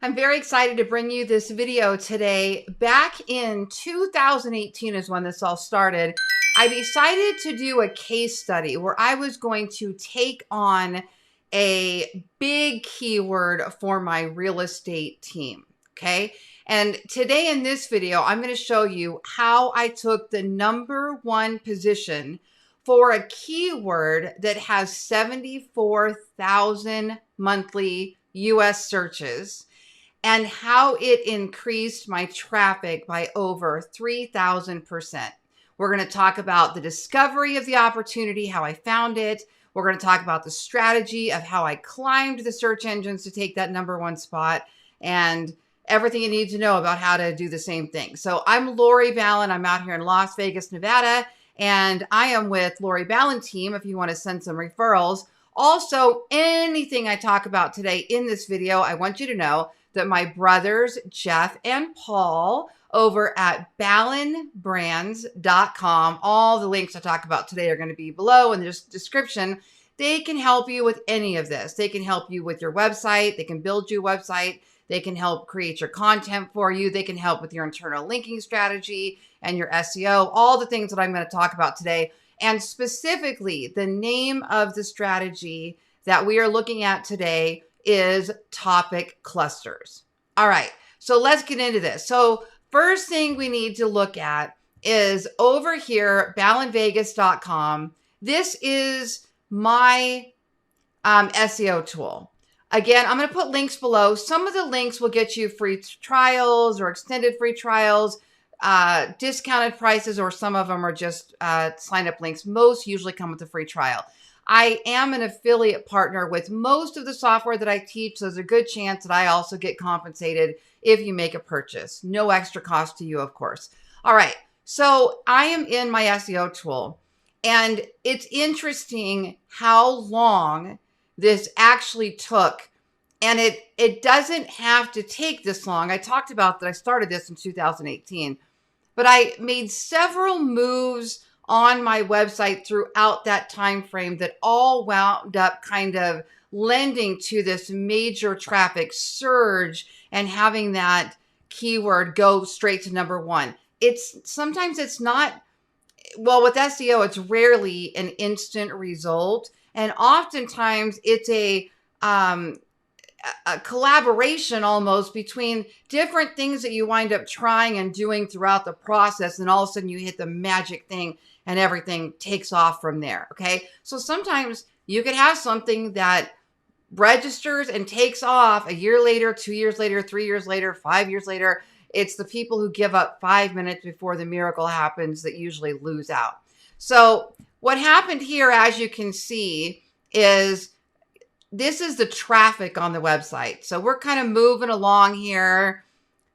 I'm very excited to bring you this video today. Back in 2018 is when this all started. I decided to do a case study where I was going to take on a big keyword for my real estate team. Okay. And today in this video, I'm going to show you how I took the #1 position for a keyword that has 74,000 monthly US searches, and how it increased my traffic by over 3,000%. We're going to talk about the discovery of the opportunity, how I found it. We're going to talk about the strategy of how I climbed the search engines to take that #1 spot, and everything you need to know about how to do the same thing. So I'm Lori Ballen. I'm out here in Las Vegas, Nevada, and I am with Lori Ballen team if you want to send some referrals. Also, anything I talk about today in this video, I want you to know that my brothers, Jeff and Paul, over at ballenbrands.com, all the links I talk about today are going to be below in the description. They can help you with any of this. They can help you with your website. They can build you a website. They can help create your content for you. They can help with your internal linking strategy and your SEO, all the things that I'm going to talk about today. And specifically, the name of the strategy that we are looking at today is topic clusters. All right, so let's get into this. So first thing we need to look at is over here, ballenvegas.com. This is my SEO tool. Again, I'm going to put links below. Some of the links will get you free trials or extended free trials, discounted prices, or some of them are just sign up links. Most usually come with a free trial. I am an affiliate partner with most of the software that I teach, so there's a good chance that I also get compensated if you make a purchase. No extra cost to you, of course. All right, so I am in my SEO tool, and it's interesting how long this actually took, and it doesn't have to take this long. I talked about that I started this in 2018, but I made several moves on my website throughout that time frame that all wound up kind of lending to this major traffic surge and having that keyword go straight to #1. Sometimes it's not, well, with SEO, it's rarely an instant result. And oftentimes it's a collaboration almost between different things that you wind up trying and doing throughout the process. And all of a sudden you hit the magic thing and everything takes off from there. Okay. So sometimes you could have something that registers and takes off a year later, 2 years later, 3 years later, 5 years later. It's the people who give up 5 minutes before the miracle happens that usually lose out. So what happened here, as you can see, is this is the traffic on the website. So we're kind of moving along here,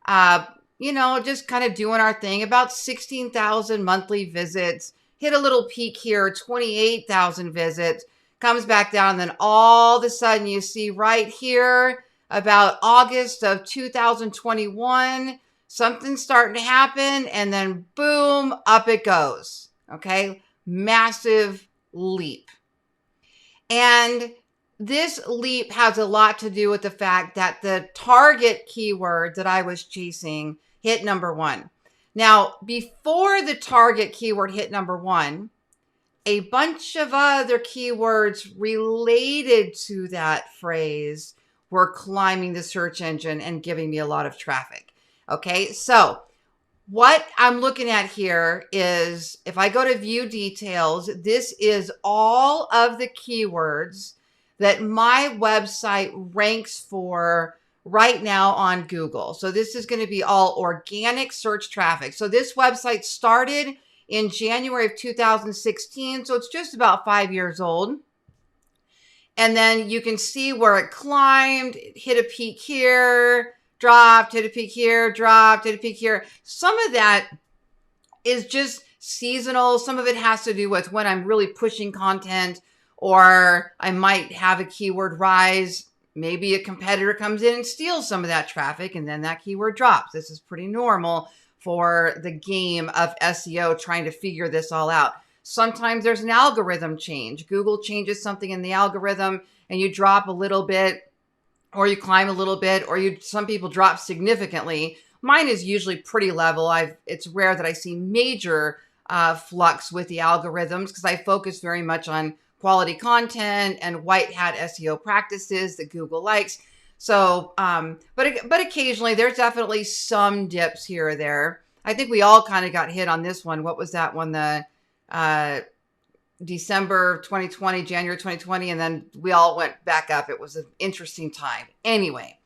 just kind of doing our thing. About 16,000 monthly visits, hit a little peak here, 28,000 visits, comes back down. And then all of a sudden you see right here about August of 2021, something's starting to happen. And then boom, up it goes. Okay. Massive leap. And this leap has a lot to do with the fact that the target keyword that I was chasing hit #1. Now, before the target keyword hit #1, a bunch of other keywords related to that phrase were climbing the search engine and giving me a lot of traffic. Okay, so what I'm looking at here is, if I go to view details, this is all of the keywords that my website ranks for right now on Google. So this is going to be all organic search traffic. So this website started in January of 2016. So it's just about 5 years old. And then you can see where it climbed, hit a peak here, dropped, hit a peak here, dropped, hit a peak here. Some of that is just seasonal. Some of it has to do with when I'm really pushing content, or I might have a keyword rise. Maybe a competitor comes in and steals some of that traffic, and then that keyword drops. This is pretty normal for the game of SEO trying to figure this all out. Sometimes there's an algorithm change. Google changes something in the algorithm and you drop a little bit, or you climb a little bit, or some people drop significantly. Mine is usually pretty level. It's rare that I see major flux with the algorithms because I focus very much on quality content and white hat SEO practices that Google likes. So, but occasionally there's definitely some dips here or there. I think we all kind of got hit on this one. What was that one? The December 2020, January 2020, and then we all went back up. It was an interesting time. Anyway,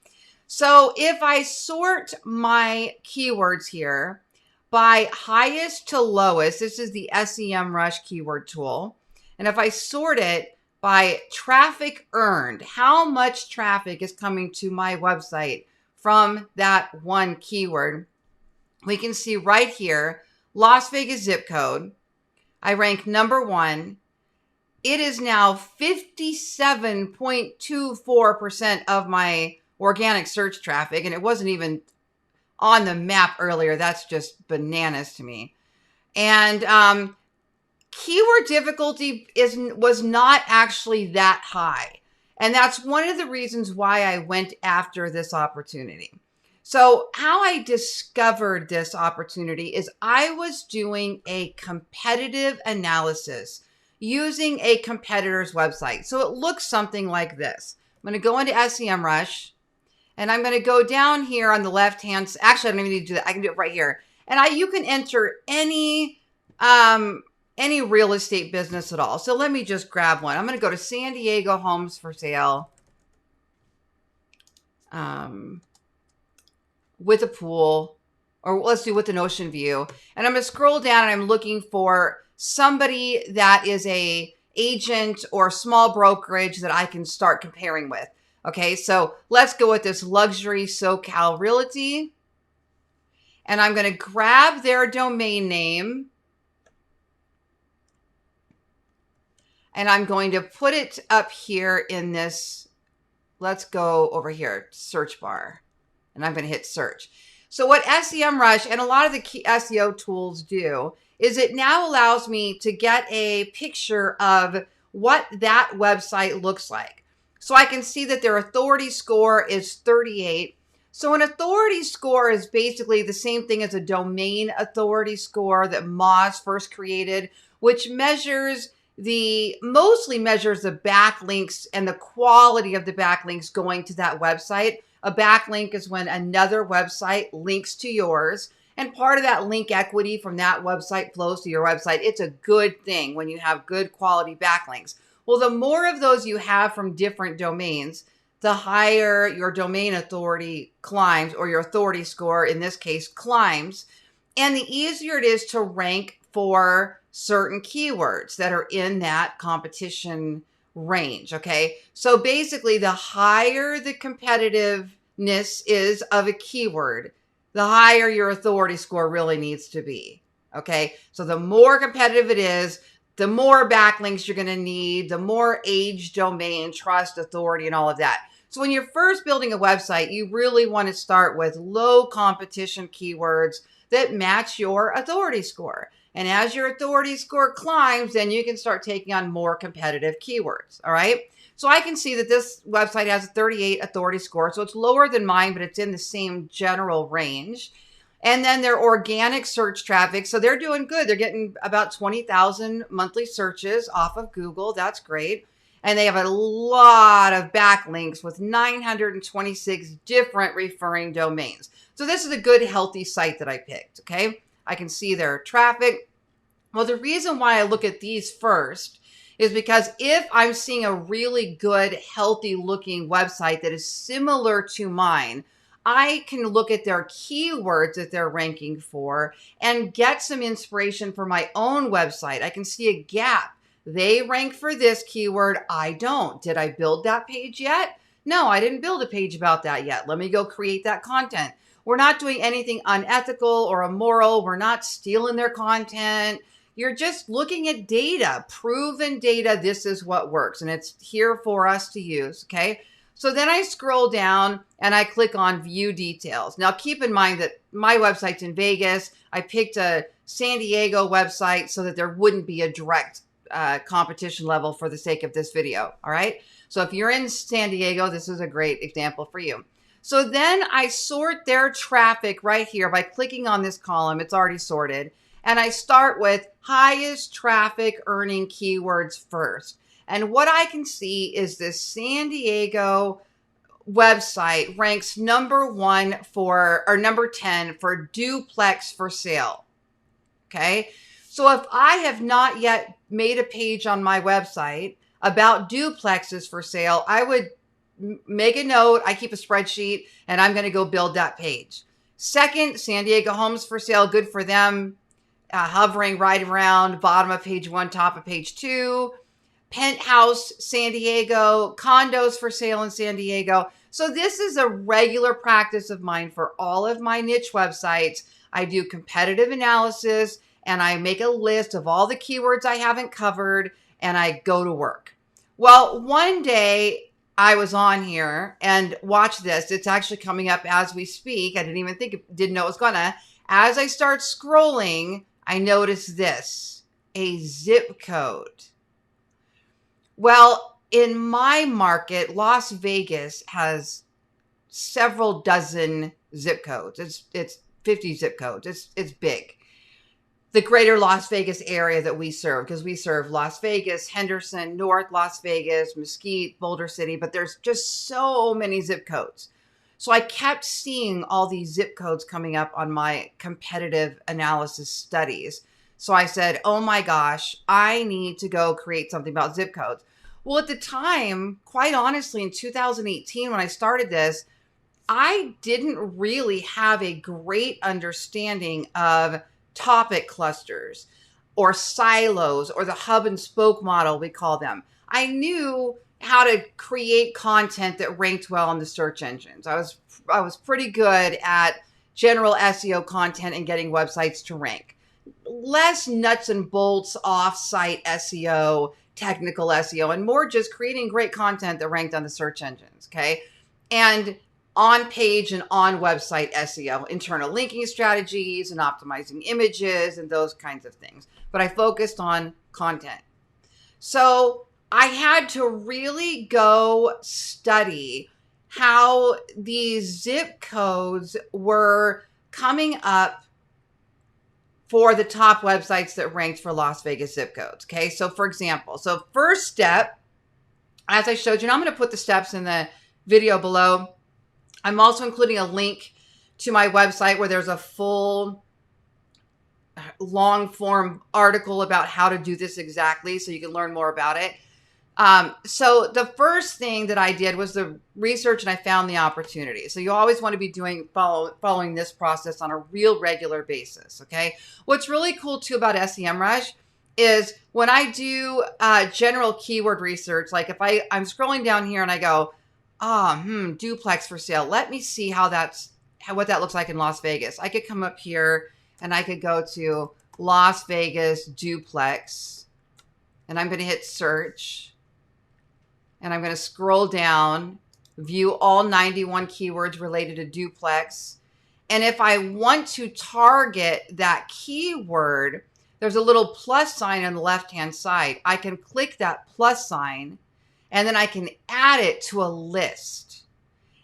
so if I sort my keywords here by highest to lowest, this is the SEMRush keyword tool. And if I sort it by traffic earned, how much traffic is coming to my website from that one keyword, we can see right here, Las Vegas zip code. I rank number 1. It is now 57.24% of my organic search traffic, and it wasn't even on the map earlier. That's just bananas to me. And keyword difficulty was not actually that high. And that's one of the reasons why I went after this opportunity. So how I discovered this opportunity is I was doing a competitive analysis using a competitor's website. So it looks something like this. I'm going to go into SEMrush, and I'm going to go down here on the left-hand side. Actually, I don't even need to do that. I can do it right here. And you can enter any real estate business at all. So let me just grab one. I'm going to go to San Diego homes for sale. With a pool, or let's do with an ocean view. And I'm going to scroll down, and I'm looking for somebody that is a agent or small brokerage that I can start comparing with. Okay, so let's go with this luxury SoCal Realty. And I'm going to grab their domain name. And I'm going to put it up here in this, let's go over here, search bar. And I'm going to hit search. So what SEMrush and a lot of the key SEO tools do is it now allows me to get a picture of what that website looks like. So I can see that their authority score is 38. So an authority score is basically the same thing as a domain authority score that Moz first created, which mostly measures the backlinks and the quality of the backlinks going to that website. A backlink is when another website links to yours, and part of that link equity from that website flows to your website. It's a good thing when you have good quality backlinks. Well, the more of those you have from different domains, the higher your domain authority climbs, or your authority score in this case climbs, and the easier it is to rank for certain keywords that are in that competition range. Okay. So basically, the higher the competitiveness is of a keyword, the higher your authority score really needs to be. Okay. So the more competitive it is, the more backlinks you're going to need, the more age, domain, trust, authority, and all of that. So when you're first building a website, you really want to start with low competition keywords that match your authority score. And as your authority score climbs, then you can start taking on more competitive keywords. All right. So I can see that this website has a 38 authority score. So it's lower than mine, but it's in the same general range. And then their organic search traffic. So they're doing good. They're getting about 20,000 monthly searches off of Google. That's great. And they have a lot of backlinks with 926 different referring domains. So this is a good, healthy site that I picked. Okay. I can see their traffic. Well, the reason why I look at these first is because if I'm seeing a really good, healthy looking website that is similar to mine, I can look at their keywords that they're ranking for and get some inspiration for my own website. I can see a gap. They rank for this keyword. I don't. Did I build that page yet? No, I didn't build a page about that yet. Let me go create that content. We're not doing anything unethical or immoral. We're not stealing their content. You're just looking at data, proven data. This is what works, and it's here for us to use, okay? So then I scroll down and I click on view details. Now keep in mind that my website's in Vegas. I picked a San Diego website so that there wouldn't be a direct competition level for the sake of this video, all right? So if you're in San Diego, this is a great example for you. So then I sort their traffic right here by clicking on this column. It's already sorted. And I start with highest traffic earning keywords first. And what I can see is this San Diego website ranks number 10 for duplex for sale. Okay. So if I have not yet made a page on my website about duplexes for sale, I would make a note. I keep a spreadsheet and I'm going to go build that page. Second, San Diego homes for sale. Good for them. Hovering right around bottom of page 1, top of page 2. Penthouse, San Diego, condos for sale in San Diego. So this is a regular practice of mine for all of my niche websites. I do competitive analysis and I make a list of all the keywords I haven't covered and I go to work. Well, one day I was on here and watch this. It's actually coming up as we speak. I didn't know it was gonna. As I start scrolling, I notice this, a zip code. Well, in my market, Las Vegas has several dozen zip codes. It's 50 zip codes. It's big. The greater Las Vegas area that we serve, because we serve Las Vegas, Henderson, North Las Vegas, Mesquite, Boulder City, but there's just so many zip codes. So I kept seeing all these zip codes coming up on my competitive analysis studies. So I said, oh my gosh, I need to go create something about zip codes. Well, at the time, quite honestly, in 2018, when I started this, I didn't really have a great understanding of topic clusters or silos or the hub and spoke model, we call them. I knew how to create content that ranked well in the search engines. I was pretty good at general SEO content and getting websites to rank. Less nuts and bolts off-site SEO, technical SEO, and more just creating great content that ranked on the search engines, okay? And on-page and on-website SEO, internal linking strategies and optimizing images and those kinds of things. But I focused on content. So I had to really go study how these zip codes were coming up for the top websites that ranked for Las Vegas zip codes. Okay. So for example, first step, as I showed you, and I'm going to put the steps in the video below. I'm also including a link to my website where there's a full long form article about how to do this exactly. So you can learn more about it. So the first thing that I did was the research and I found the opportunity. So you always want to be following this process on a real regular basis. Okay. What's really cool too about SEMRush is when I do general keyword research, like if I'm scrolling down here and I go, duplex for sale. Let me see what that looks like in Las Vegas. I could come up here and I could go to Las Vegas duplex and I'm going to hit search. And I'm going to scroll down, view all 91 keywords related to duplex. And if I want to target that keyword, there's a little plus sign on the left-hand side. I can click that plus sign and then I can add it to a list.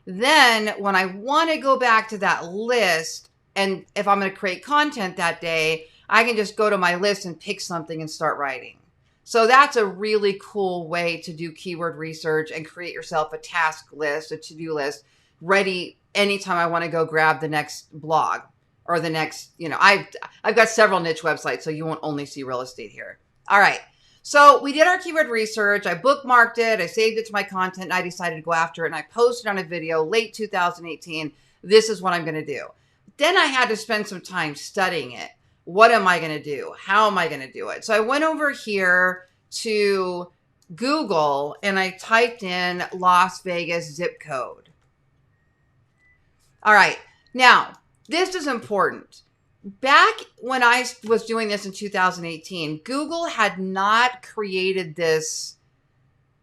Then when I want to go back to that list, and if I'm going to create content that day, I can just go to my list and pick something and start writing. So that's a really cool way to do keyword research and create yourself a task list, a to-do list, ready anytime I want to go grab the next blog or the next, I've got several niche websites, so you won't only see real estate here. All right. So we did our keyword research. I bookmarked it. I saved it to my content. And I decided to go after it. And I posted on a video late 2018. This is what I'm going to do. Then I had to spend some time studying it. What am I going to do? How am I going to do it? So I went over here to Google and I typed in Las Vegas zip code. All right. Now, this is important. Back when I was doing this in 2018, Google had not created this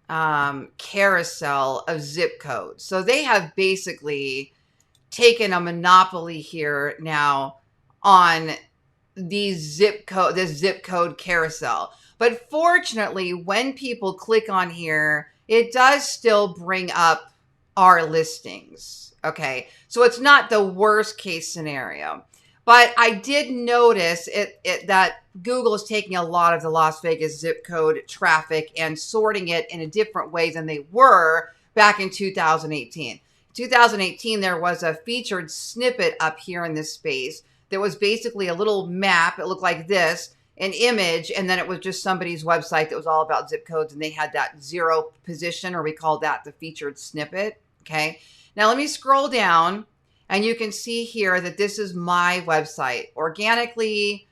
carousel of zip codes. So they have basically taken a monopoly here now on this zip code carousel. But fortunately, when people click on here, it does still bring up our listings. Okay. So it's not the worst case scenario. But I did notice that Google is taking a lot of the Las Vegas zip code traffic and sorting it in a different way than they were back in 2018. 2018, there was a featured snippet up here in this space that was basically a little map. It looked like this, an image, and then it was just somebody's website that was all about zip codes, and they had that 0 position, or we called that the featured snippet. Okay. Now let me scroll down. And you can see here that this is my website. Organically,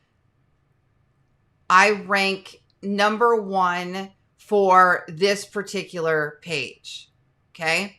I rank number 1 for this particular page. Okay.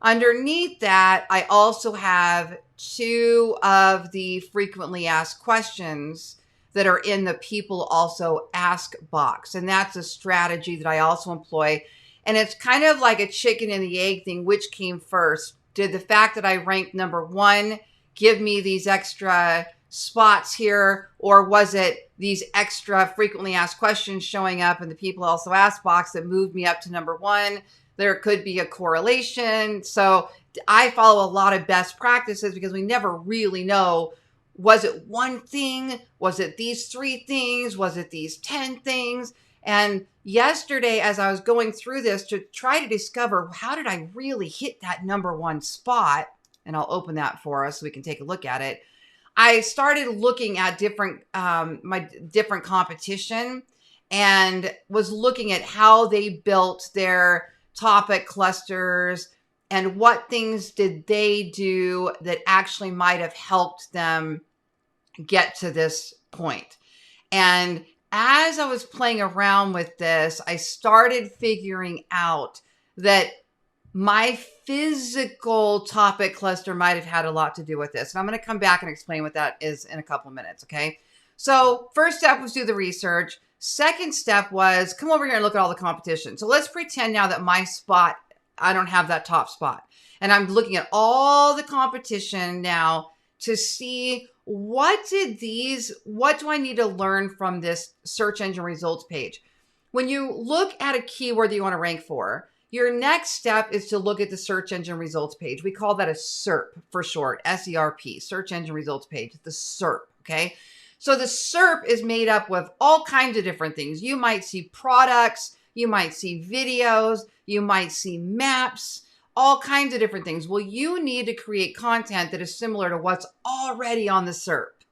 Underneath that, I also have 2 of the frequently asked questions that are in the people also ask box. And that's a strategy that I also employ. And it's kind of like a chicken and the egg thing. Which came first? Did the fact that I ranked number 1 give me these extra spots here? Or was it these extra frequently asked questions showing up in the people also ask box that moved me up to number 1? There could be a correlation. So I follow a lot of best practices because we never really know, was it one thing? Was it these 3 things? Was it these 10 things? And yesterday, as I was going through this to try to discover how did I really hit that number 1 spot, and I'll open that for us so we can take a look at it. I started looking at different my different competition and was looking at how they built their topic clusters and what things did they do that actually might have helped them get to this point. And as I was playing around with this, I started figuring out that my physical topic cluster might have had a lot to do with this. And I'm going to come back and explain what that is in a couple of minutes. Okay. So first step was do the research. Second step was come over here and look at all the competition. So let's pretend now that my spot, I don't have that top spot. And I'm looking at all the competition now to see what do I need to learn from this search engine results page? When you look at a keyword that you want to rank for, your next step is to look at the search engine results page. We call that a SERP for short, SERP, search engine results page, the SERP, okay? So the SERP is made up with all kinds of different things. You might see products, you might see videos, you might see maps, all kinds of different things. Well, you need to create content that is similar to what's already on the SERP.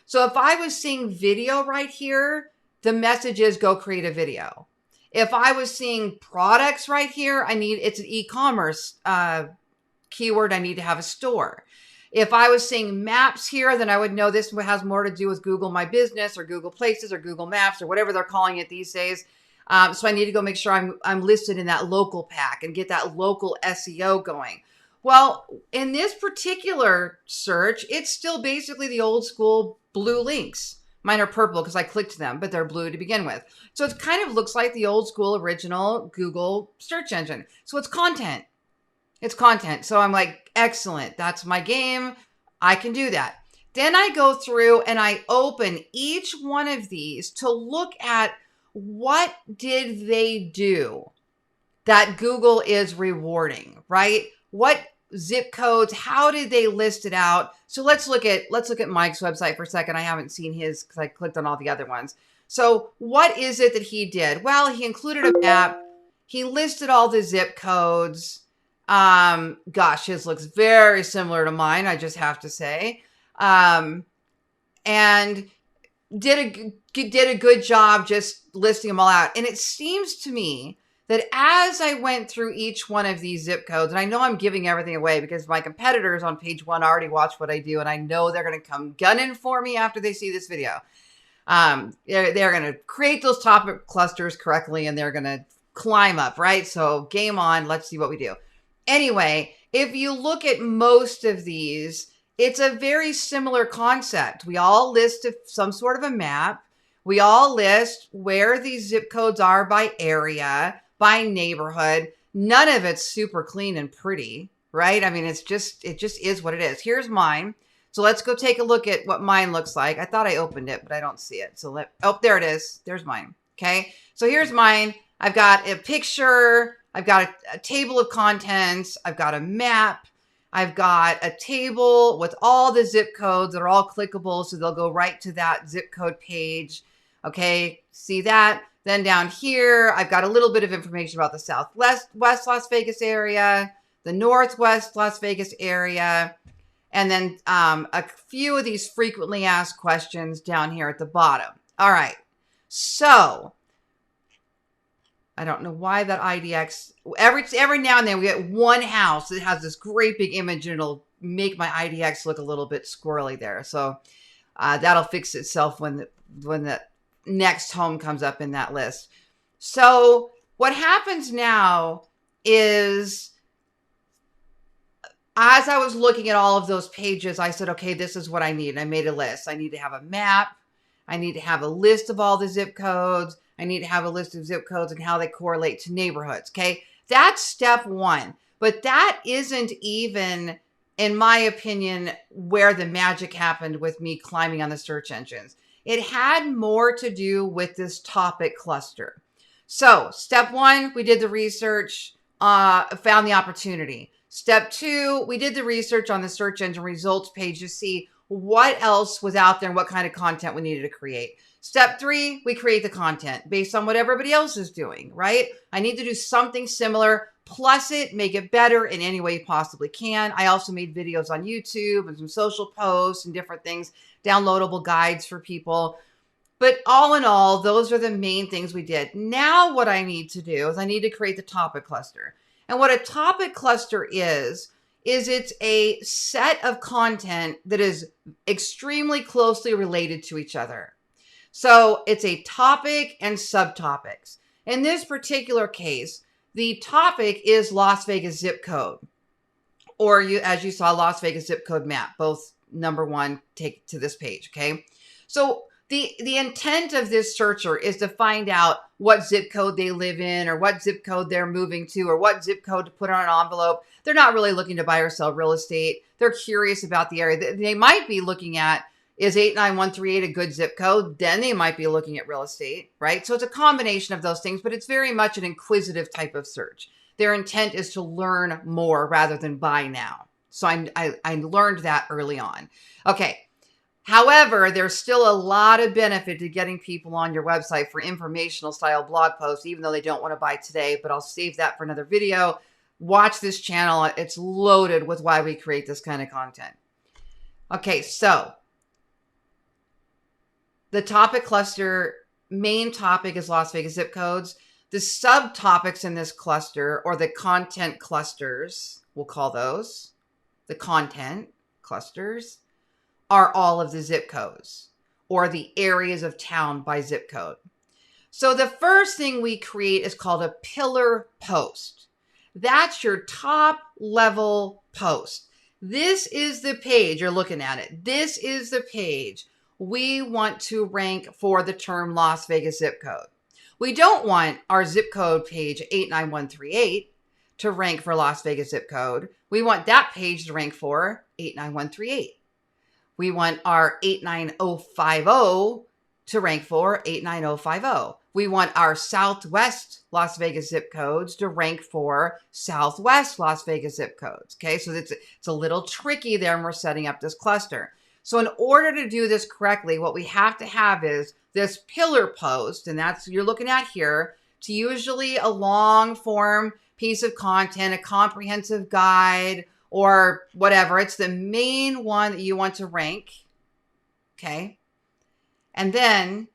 So if I was seeing video right here, the message is go create a video. If I was seeing products right here, it's an e-commerce keyword. I need to have a store. If I was seeing maps here, then I would know this has more to do with Google My Business or Google Places or Google Maps or whatever they're calling it these days. So I need to go make sure I'm listed in that local pack and get that local SEO going. Well, in this particular search, it's still basically the old school blue links. Mine are purple because I clicked them, but they're blue to begin with. So it kind of looks like the old school original Google search engine. So it's content. It's content. So I'm like, excellent. That's my game. I can do that. Then I go through and I open each one of these to look at what did they do that Google is rewarding, right? What zip codes, how did they list it out? So let's look at Mike's website for a second. I haven't seen his because I clicked on all the other ones. So what is it that he did? Well, he included a map. He listed all the zip codes. Gosh, his looks very similar to mine, I just have to say. And did a good job just listing them all out. And it seems to me that as I went through each one of these zip codes, and I know I'm giving everything away because my competitors on page 1 already watch what I do, and I know they're going to come gunning for me after they see this video. They're going to create those topic clusters correctly, and they're going to climb up, right? So game on. Let's see what we do. Anyway, if you look at most of these, it's a very similar concept. We all list some sort of a map. We all list where these zip codes are by area, by neighborhood. None of it's super clean and pretty, right? I mean, it just is what it is. Here's mine. So let's go take a look at what mine looks like. I thought I opened it, but I don't see it. So there it is. There's mine. Okay. So here's mine. I've got a picture. I've got a table of contents. I've got a map. I've got a table with all the zip codes that are all clickable. So they'll go right to that zip code page. Okay, see that? Then down here, I've got a little bit of information about the Southwest Las Vegas area, the Northwest Las Vegas area, and then a few of these frequently asked questions down here at the bottom. All right, so I don't know why that IDX, every now and then we get one house that has this great big image and it'll make my IDX look a little bit squirrely there. So that'll fix itself when the next home comes up in that list. So what happens now is, as I was looking at all of those pages, I said, okay, this is what I need. I made a list. I need to have a map. I need to have a list of all the zip codes. I need to have a list of zip codes and how they correlate to neighborhoods. Okay. That's step one. But that isn't even, in my opinion, where the magic happened with me climbing on the search engines. It had more to do with this topic cluster. So step one, we did the research, found the opportunity. Step two, we did the research on the search engine results page to see what else was out there and what kind of content we needed to create. Step three, we create the content based on what everybody else is doing, right? I need to do something similar, plus it, make it better in any way you possibly can. I also made videos on YouTube and some social posts and different things, downloadable guides for people. But all in all, those are the main things we did. Now what I need to do is I need to create the topic cluster. And what a topic cluster is it's a set of content that is extremely closely related to each other. So it's a topic and subtopics. In this particular case, the topic is Las Vegas zip code, or as you saw, Las Vegas zip code map, both number one, take to this page. Okay. So the intent of this searcher is to find out what zip code they live in, or what zip code they're moving to, or what zip code to put on an envelope. They're not really looking to buy or sell real estate. They're curious about the area. They might be looking at, is 89138 a good zip code? Then they might be looking at real estate, right? So it's a combination of those things, but it's very much an inquisitive type of search. Their intent is to learn more rather than buy now. So I learned that early on. Okay. However, there's still a lot of benefit to getting people on your website for informational style blog posts, even though they don't want to buy today, but I'll save that for another video. Watch this channel. It's loaded with why we create this kind of content. Okay, so the topic cluster, main topic is Las Vegas zip codes. The subtopics in this cluster, or the content clusters, we'll call those the content clusters, are all of the zip codes or the areas of town by zip code. So the first thing we create is called a pillar post. That's your top level post. This is the page, you're looking at it. This is the page we want to rank for the term Las Vegas zip code. We don't want our zip code page 89138 to rank for Las Vegas zip code. We want that page to rank for 89138. We want our 89050 to rank for 89050. We want our Southwest Las Vegas zip codes to rank for Southwest Las Vegas zip codes. Okay, so it's a little tricky there when we're setting up this cluster. So in order to do this correctly, what we have to have is this pillar post, and that's you're looking at here. It's usually a long form piece of content, a comprehensive guide, or whatever. It's the main one that you want to rank. Okay. And then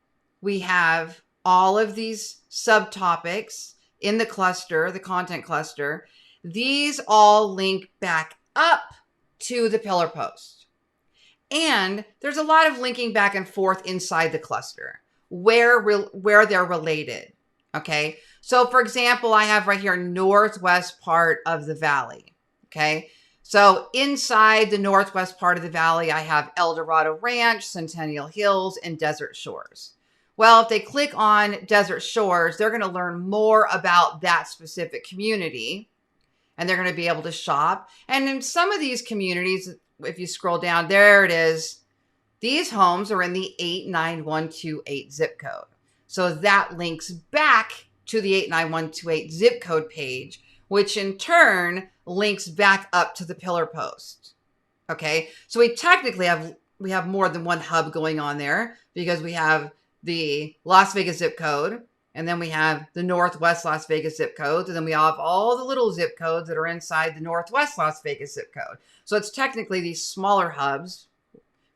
we have all of these subtopics in the cluster, the content cluster. These all link back up to the pillar post. And there's a lot of linking back and forth inside the cluster where they're related. Okay. So for example, I have right here, northwest part of the valley. Okay. So inside the northwest part of the valley, I have El Dorado Ranch, Centennial Hills, and Desert Shores. Well, if they click on Desert Shores, they're going to learn more about that specific community, and they're going to be able to shop. And in some of these communities, if you scroll down, there it is. These homes are in the 89128 zip code. So that links back to the 89128 zip code page, which in turn links back up to the pillar post. Okay, so we technically have more than one hub going on there, because we have the Las Vegas zip code, and then we have the Northwest Las Vegas zip code, and then we have all the little zip codes that are inside the Northwest Las Vegas zip code. So it's technically these smaller hubs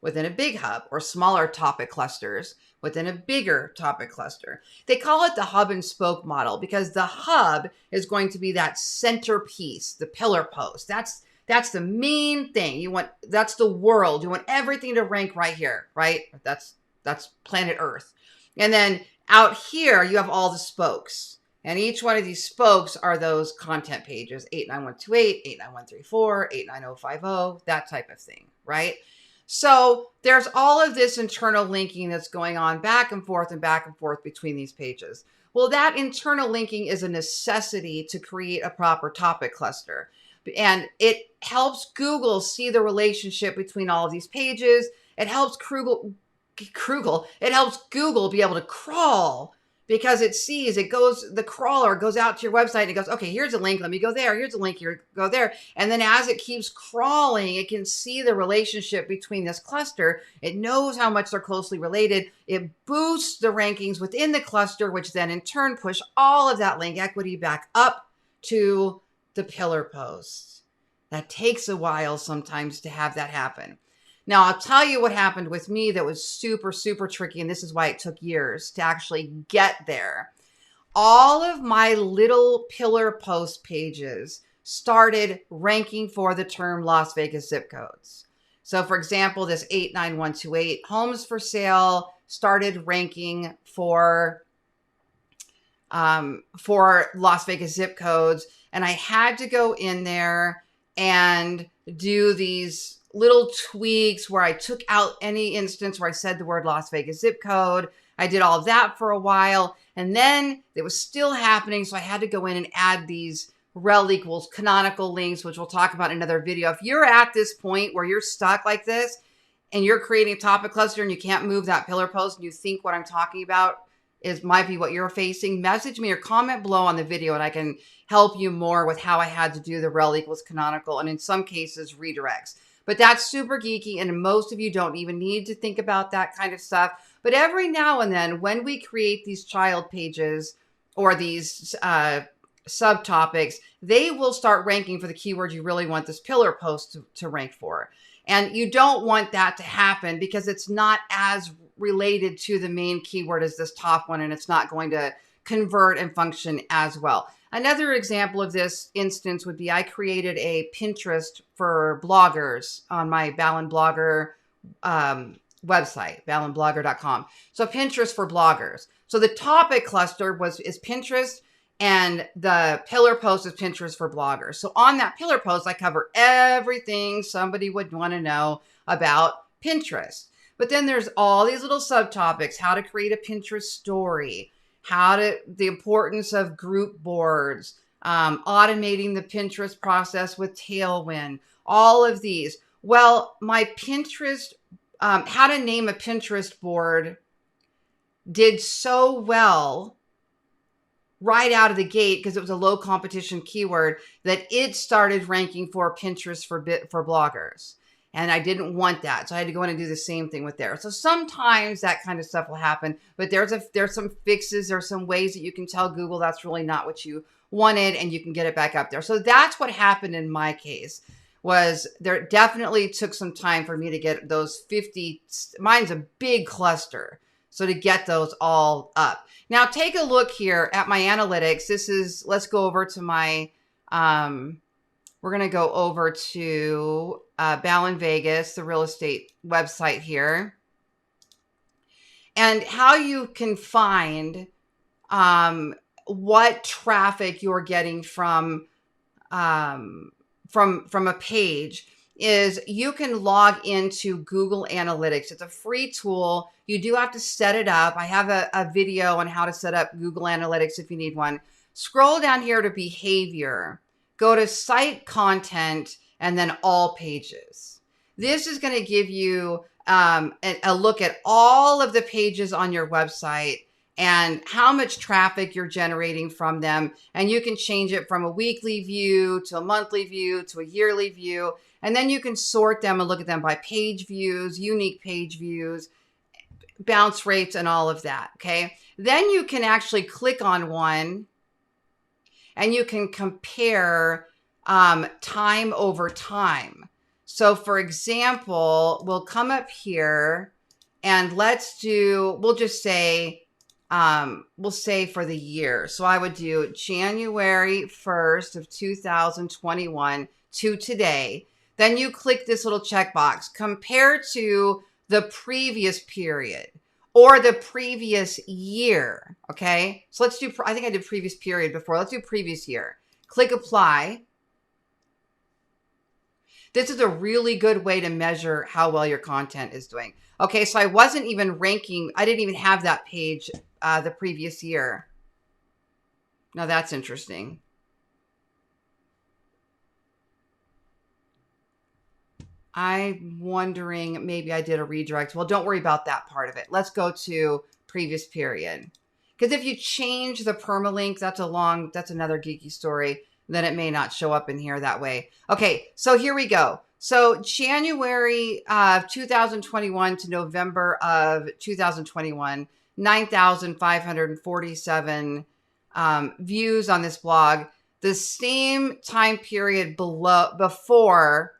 within a big hub, or smaller topic clusters within a bigger topic cluster. They call it the hub and spoke model, because the hub is going to be that centerpiece, the pillar post. That's the main thing. That's the world. You want everything to rank right here, right? That's planet Earth. And then out here, you have all the spokes. And each one of these spokes are those content pages, 89128, 89134, 89050, that type of thing, right? So there's all of this internal linking that's going on back and forth between these pages. Well, that internal linking is a necessity to create a proper topic cluster. And it helps Google see the relationship between all of these pages. It helps it helps Google be able to crawl, because the crawler goes out to your website and it goes, okay, here's a link, let me go there. Here's a link, here, go there. And then as it keeps crawling, it can see the relationship between this cluster. It knows how much they're closely related. It boosts the rankings within the cluster, which then in turn push all of that link equity back up to the pillar posts. That takes a while sometimes to have that happen. Now, I'll tell you what happened with me that was super, super tricky, and this is why it took years to actually get there. All of my little pillar post pages started ranking for the term Las Vegas zip codes. So, for example, this 89128 homes for sale started ranking for Las Vegas zip codes, and I had to go in there and do these little tweaks where I took out any instance where I said the word Las Vegas zip code. I did all of that for a while, and then it was still happening, so I had to go in and add these rel equals canonical links, which we'll talk about in another video. If you're at this point where you're stuck like this and you're creating a topic cluster and you can't move that pillar post, and you think what I'm talking about might be what you're facing, message me or comment below on the video and I can help you more with how I had to do the rel equals canonical, and in some cases redirects. But that's super geeky, and most of you don't even need to think about that kind of stuff. But every now and then, when we create these child pages or these subtopics, they will start ranking for the keyword you really want this pillar post to rank for. And you don't want that to happen, because it's not as related to the main keyword as this top one, and it's not going to convert and function as well. Another example of this instance would be I created a Pinterest for bloggers on my Ballen Blogger website, ballenblogger.com. So Pinterest for bloggers. So the topic cluster is Pinterest, and the pillar post is Pinterest for bloggers. So on that pillar post, I cover everything somebody would want to know about Pinterest. But then there's all these little subtopics: how to create a Pinterest story, the importance of group boards, automating the Pinterest process with Tailwind, all of these. Well, my Pinterest, how to name a Pinterest board did so well right out of the gate, because it was a low competition keyword, that it started ranking for Pinterest for bloggers. And I didn't want that. So I had to go in and do the same thing with there. So sometimes that kind of stuff will happen, but there's some fixes, there's some ways that you can tell Google that's really not what you wanted, and you can get it back up there. So that's what happened in my case. Was there definitely took some time for me to get those 50, mine's a big cluster. So to get those all up. Now take a look here at my analytics. Let's go over to my, we're going to go over to Ballen Vegas, the real estate website here, and how you can find what traffic you're getting from a page is you can log into Google Analytics. It's a free tool. You do have to set it up. I have a video on how to set up Google Analytics if you need one. Scroll down here to behavior. Go to site content and then all pages. This is going to give you a look at all of the pages on your website and how much traffic you're generating from them. And you can change it from a weekly view to a monthly view to a yearly view. And then you can sort them and look at them by page views, unique page views, bounce rates, and all of that. Okay. Then you can actually click on one and you can compare time over time. So for example, we'll come up here and we'll just say, we'll say for the year. So I would do January 1st of 2021 to today. Then you click this little checkbox, compare to the previous period or the previous year. Okay. So let's do, I think I did previous period before. Let's do previous year. Click apply. This is a really good way to measure how well your content is doing. Okay, so I wasn't even ranking. I didn't even have that page the previous year. Now that's interesting. I'm wondering, maybe I did a redirect. Well, don't worry about that part of it. Let's go to previous period. Because if you change the permalink, that's another geeky story. Then it may not show up in here that way. Okay, so here we go. So January of 2021 to November of 2021, 9,547 views on this blog. The same time period before,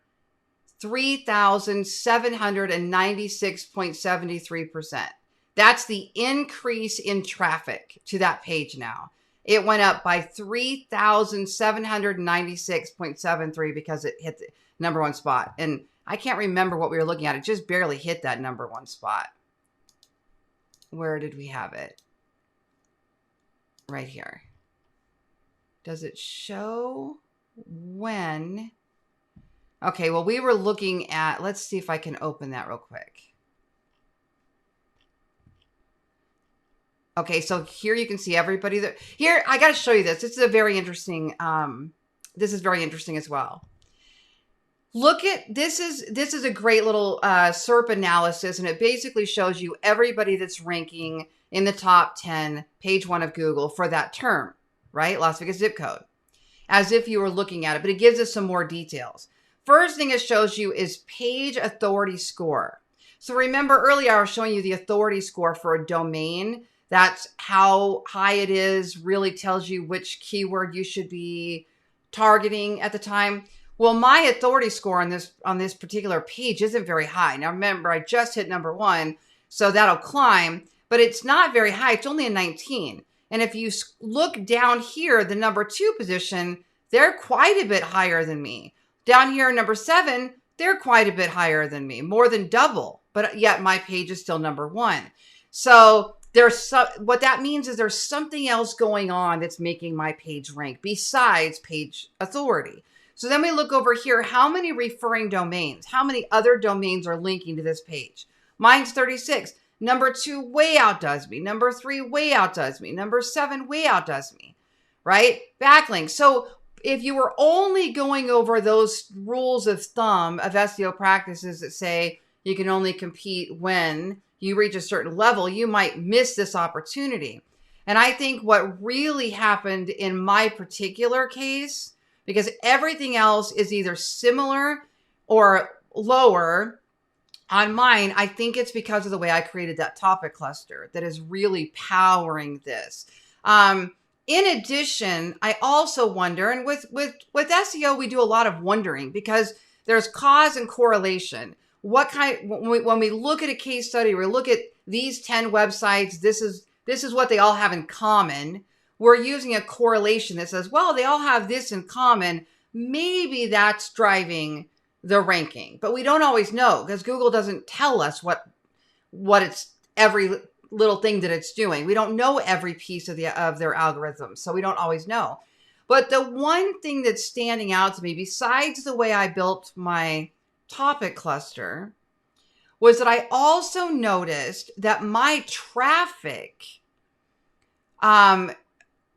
3,796.73%. That's the increase in traffic to that page now. It went up by 3,796.73 because it hit the number one spot. And I can't remember what we were looking at. It just barely hit that number one spot. Where did we have it? Right here. Does it show when? Okay, well, we were looking at, let's see if I can open that real quick. Okay, so here you can see everybody that here. I got to show you this. This is a very interesting. This is very interesting as well. Look at this is a great little SERP analysis, and it basically shows you everybody that's ranking in the top 10, page 1 of Google for that term, right? Las Vegas zip code, as if you were looking at it, but it gives us some more details. First thing it shows you is page authority score. So remember earlier I was showing you the authority score for a domain. That's how high it is, really tells you which keyword you should be targeting at the time. Well, my authority score on this particular page isn't very high. Now remember, I just hit number 1, so that'll climb, but it's not very high. It's only a 19. And if you look down here, the number 2 position, they're quite a bit higher than me. Down here, number 7, they're quite a bit higher than me, more than double, but yet my page is still number 1. So what that means is there's something else going on that's making my page rank besides page authority. So then we look over here, how many referring domains, how many other domains are linking to this page? Mine's 36. Number 2 way outdoes me. Number 3 way outdoes me. Number 7 way outdoes me, right? Backlinks. So if you were only going over those rules of thumb of SEO practices that say you can only compete when you reach a certain level, you might miss this opportunity. And I think what really happened in my particular case, because everything else is either similar or lower on mine, I think it's because of the way I created that topic cluster that is really powering this. In addition, I also wonder, and with SEO, we do a lot of wondering because there's cause and correlation. When we look at a case study, we look at these 10 websites, this is what they all have in common. We're using a correlation that says, well, they all have this in common. Maybe that's driving the ranking, but we don't always know because Google doesn't tell us what it's every little thing that it's doing. We don't know every piece of their algorithm, so we don't always know. But the one thing that's standing out to me, besides the way I built my topic cluster, was that I also noticed that my traffic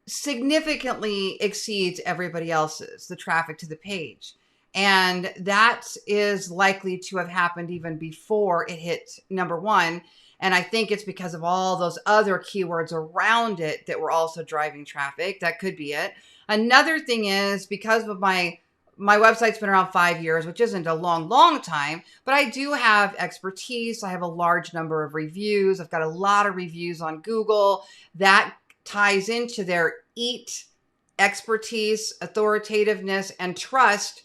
significantly exceeds everybody else's, the traffic to the page. And that is likely to have happened even before it hit number 1. And I think it's because of all those other keywords around it that were also driving traffic. That could be it. Another thing is because of my website's been around 5 years, which isn't a long time, but I do have expertise. I have a large number of reviews. I've got a lot of reviews on Google. That ties into their EAT expertise, authoritativeness, and trust,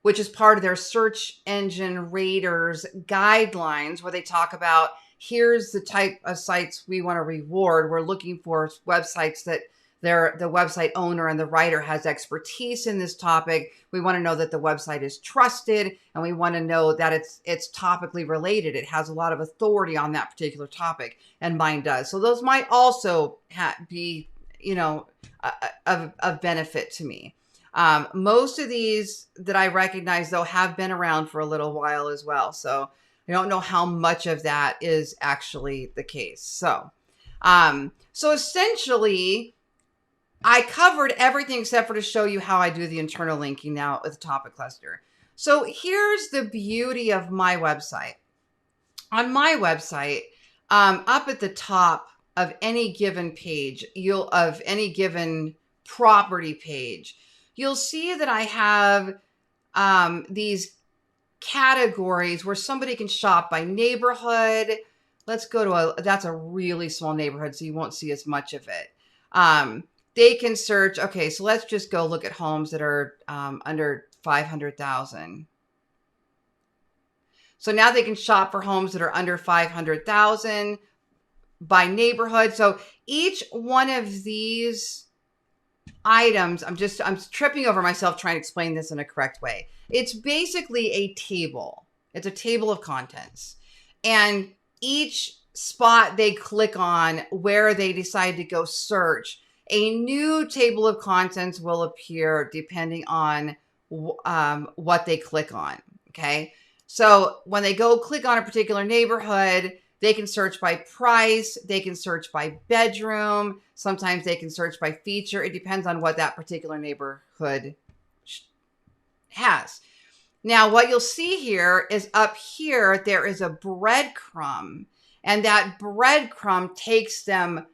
which is part of their search engine raters guidelines, where they talk about, here's the type of sites we want to reward. We're looking for websites that the website owner and the writer has expertise in this topic. We want to know that the website is trusted, and we want to know that it's topically related. It has a lot of authority on that particular topic, and mine does. So those might also be, of benefit to me. Most of these that I recognize, though, have been around for a little while as well. So I don't know how much of that is actually the case. So essentially, I covered everything except for to show you how I do the internal linking now with the topic cluster. So here's the beauty of my website. On my website, up at the top of any given page, of any given property page, you'll see that I have these categories where somebody can shop by neighborhood. Let's go to that's a really small neighborhood, so you won't see as much of it. They can search. Okay, so let's just go look at homes that are under 500,000. So now they can shop for homes that are under 500,000 by neighborhood. So each one of these items, I'm tripping over myself trying to explain this in a correct way. It's basically a table. It's a table of contents. And each spot they click on where they decide to go search, a new table of contents will appear depending on what they click on. Okay. So when they go click on a particular neighborhood, they can search by price. They can search by bedroom. Sometimes they can search by feature. It depends on what that particular neighborhood has. Now, what you'll see here is up here, there is a breadcrumb, and that breadcrumb takes them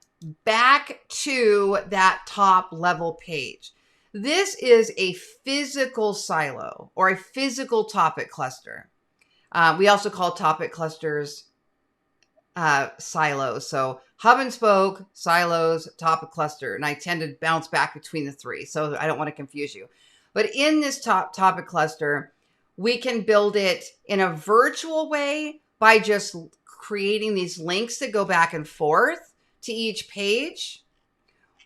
back to that top level page. This is a physical silo or a physical topic cluster. We also call topic clusters silos. So hub and spoke, silos, topic cluster. And I tend to bounce back between the three, so I don't want to confuse you. But in this topic cluster, we can build it in a virtual way by just creating these links that go back and forth to each page,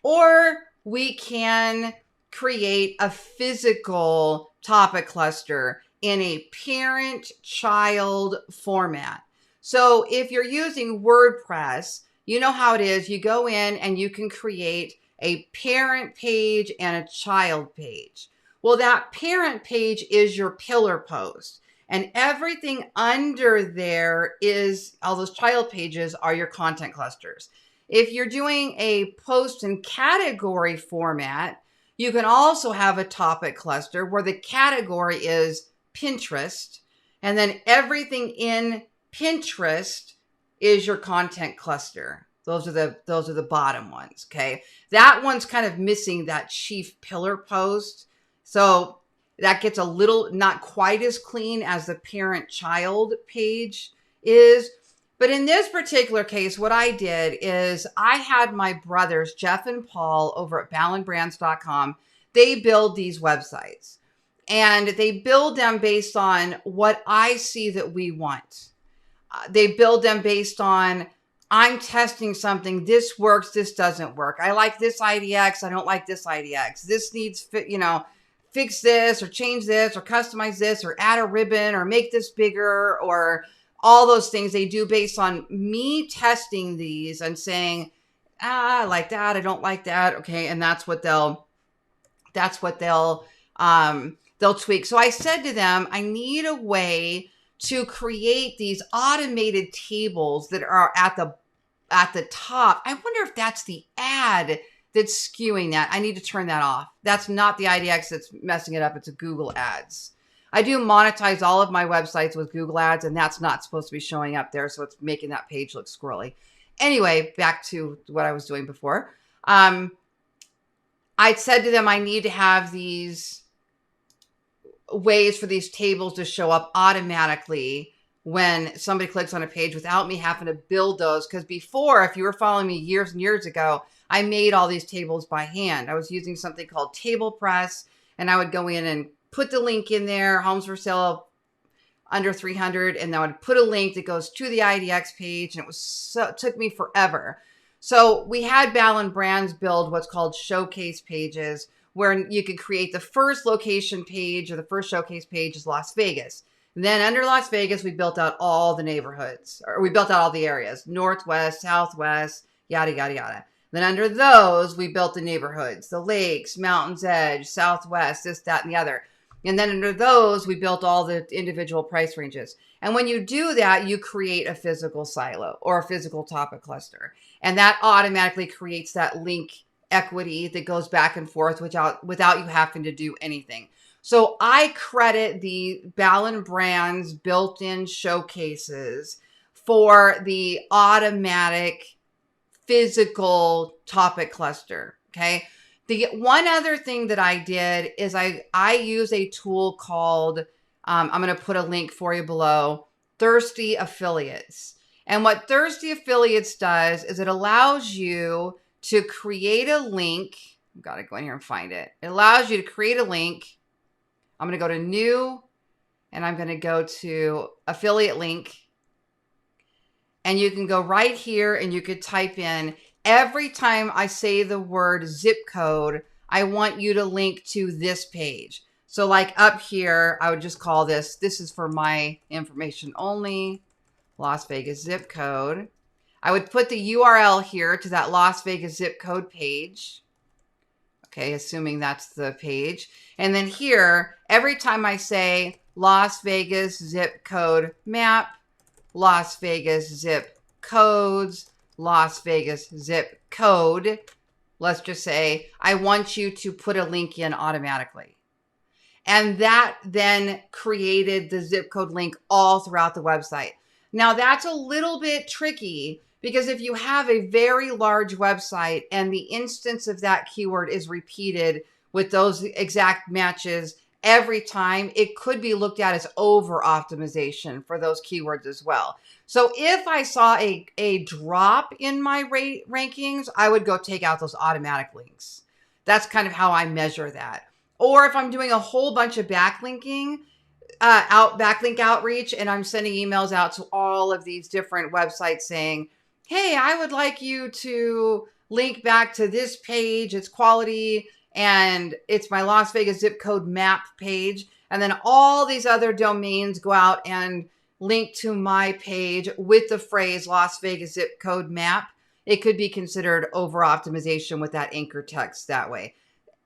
or we can create a physical topic cluster in a parent-child format. So if you're using WordPress, you know how it is. You go in and you can create a parent page and a child page. Well, that parent page is your pillar post, and everything under there is, all those child pages are your content clusters. If you're doing a post and category format, you can also have a topic cluster where the category is Pinterest, and then everything in Pinterest is your content cluster. Those are the bottom ones. Okay. That one's kind of missing that chief pillar post. So that gets a little, not quite as clean as the parent child page is. But in this particular case, what I did is I had my brothers, Jeff and Paul, over at ballenbrands.com. They build these websites, and they build them based on what I see that we want. They build them based on, I'm testing something. This works. This doesn't work. I like this IDX. I don't like this IDX. This needs, fix this or change this or customize this or add a ribbon or make this bigger, or all those things they do based on me testing these and saying, I like that. I don't like that. Okay. And that's what they'll tweak. So I said to them, I need a way to create these automated tables that are at the top. I wonder if that's the ad that's skewing that. I need to turn that off. That's not the IDX that's messing it up. It's a Google ads. I do monetize all of my websites with Google Ads, and that's not supposed to be showing up there. So it's making that page look squirrely. Anyway, back to what I was doing before. I said to them, I need to have these ways for these tables to show up automatically when somebody clicks on a page without me having to build those. Because before, if you were following me years and years ago, I made all these tables by hand. I was using something called Table Press, and I would go in and put the link in there, homes for sale under 300, and I would put a link that goes to the IDX page, and it took me forever. So we had Ballen Brands build what's called showcase pages, where you could create the first location page, or the first showcase page is Las Vegas. And then under Las Vegas, we built out all the neighborhoods, or we built out all the areas, Northwest, Southwest, yada, yada, yada. Then under those, we built the neighborhoods, the lakes, Mountain's Edge, Southwest, this, that, and the other. And then under those, we built all the individual price ranges. And when you do that, you create a physical silo or a physical topic cluster. And that automatically creates that link equity that goes back and forth without you having to do anything. So I credit the Ballen Brands built-in showcases for the automatic physical topic cluster. Okay. The one other thing that I did is I use a tool called, I'm going to put a link for you below, Thirsty Affiliates. And what Thirsty Affiliates does is it allows you to create a link. I've got to go in here and find it. It allows you to create a link. I'm going to go to new, and I'm going to go to affiliate link. And you can go right here and you could type in, every time I say the word zip code, I want you to link to this page. So like up here, I would just call this is for my information only, Las Vegas zip code. I would put the URL here to that Las Vegas zip code page. Okay, assuming that's the page. And then here, every time I say Las Vegas zip code map, Las Vegas zip codes, Las Vegas zip code, let's just say, I want you to put a link in automatically. And that then created the zip code link all throughout the website. Now that's a little bit tricky because if you have a very large website and the instance of that keyword is repeated with those exact matches every time, it could be looked at as over optimization for those keywords as well. So if I saw a drop in my rankings, I would go take out those automatic links. That's kind of how I measure that. Or if I'm doing a whole bunch of backlinking, backlink outreach, and I'm sending emails out to all of these different websites saying, hey, I would like you to link back to this page. It's quality, and it's my Las Vegas zip code map page. And then all these other domains go out and link to my page with the phrase Las Vegas zip code map. It could be considered over optimization with that anchor text that way.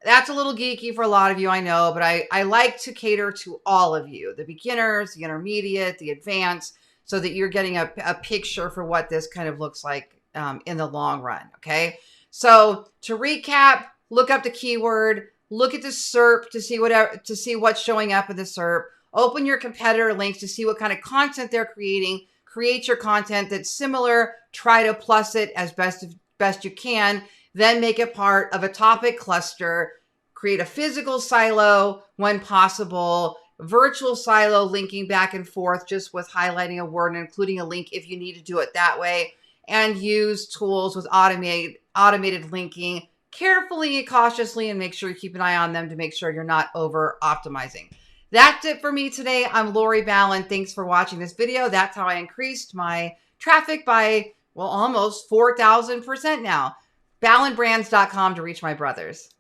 That's a little geeky for a lot of you, I know, but I like to cater to all of you, the beginners, the intermediate, the advanced, so that you're getting a picture for what this kind of looks like in the long run, okay? So to recap, look up the keyword, look at the SERP to see what's showing up in the SERP, open your competitor links to see what kind of content they're creating, create your content that's similar, try to plus it as best you can, then make it part of a topic cluster, create a physical silo when possible, virtual silo linking back and forth just with highlighting a word and including a link if you need to do it that way, and use tools with automated linking carefully and cautiously, and make sure you keep an eye on them to make sure you're not over optimizing. That's it for me today. I'm Lori Ballen. Thanks for watching this video. That's how I increased my traffic by, well, almost 4,000% now. BallenBrands.com to reach my brothers.